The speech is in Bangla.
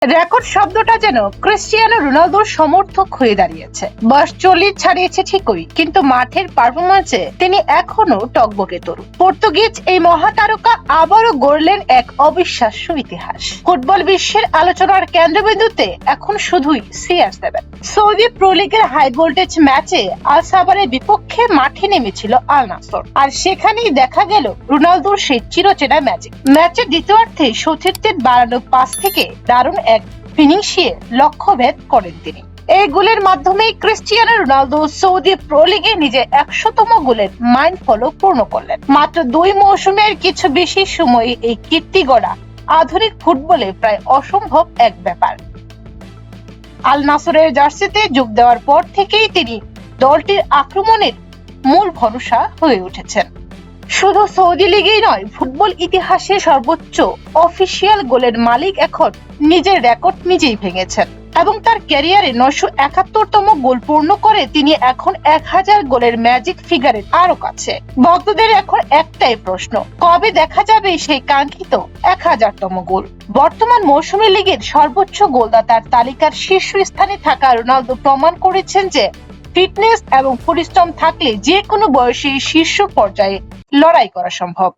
রেকর্ড শব্দটা যেন ক্রিস্টিয়ানো রোনালদোর সমর্থক হয়ে দাঁড়িয়েছে। বয়স 40 ছাড়িয়েছে ঠিকই, কিন্তু মাঠের পারফরম্যান্সে তিনি এখনো টকবকে তরুণ। পর্তুগিজ এই মহাতারকা আবারও গড়লেন এক অবিশ্বাস্য ইতিহাস। ফুটবল বিশ্বের আলোচনার কেন্দ্রবিন্দুতে এখন শুধুই CR7। সৌদি প্রো লিগের হাই ভোল্টেজ ম্যাচে আল সাবারের বিপক্ষে মাঠে নেমেছিল আল নাসর, আর সেখানেই দেখা গেল রোনালদোর সেই চিরচেনা ম্যাজিক। ম্যাচের দ্বিতীয়ার্ধে সতীর্থের বাড়ানো পাস থেকে দারুণ এক ফিনিশিয়ে লক্ষ্যভেদ করেন তিনি। এই গোলের মাধ্যমে ক্রিস্টিয়ানো রোনালদো সৌদি প্রো লিগে নিজের 100তম গোলের মাইলফলক পূর্ণ করলেন। মাত্র 2 মৌসুমের কিছু বেশি সময়ে এই কীর্তি গড়া আধুনিক ফুটবলে প্রায় অসম্ভব এক ব্যাপার। আল নাসরের জার্সিতে যোগ দেওয়ার পর থেকেই তিনি দলটির আক্রমণের মূল ভরসা হয়ে উঠেছেন। শুধু সৌদি লিগেই নয়, ফুটবল ইতিহাসে সর্বোচ্চ অফিসিয়াল গোলের মালিক এখন নিজের রেকর্ড নিজেই ভেঙেছেন এবং তার ক্যারিয়ারে 971তম গোল পূর্ণ করে তিনি এখন 1000 গোলের ম্যাজিক ফিগারের আরো কাছে। ভক্তদের এখন একটাই প্রশ্ন, কবে দেখা যাবে সেই কাঙ্ক্ষিত 1000তম গোল? বর্তমান মৌসুমী লিগের সর্বোচ্চ গোলদাতার তালিকার শীর্ষস্থানে থাকা রোনালদো প্রমাণ করেছেন যে ফিটনেস এবং পরিশ্রম থাকলে যে কোনো বয়সে শীর্ষ পর্যায়ে লড়াই করা সম্ভব।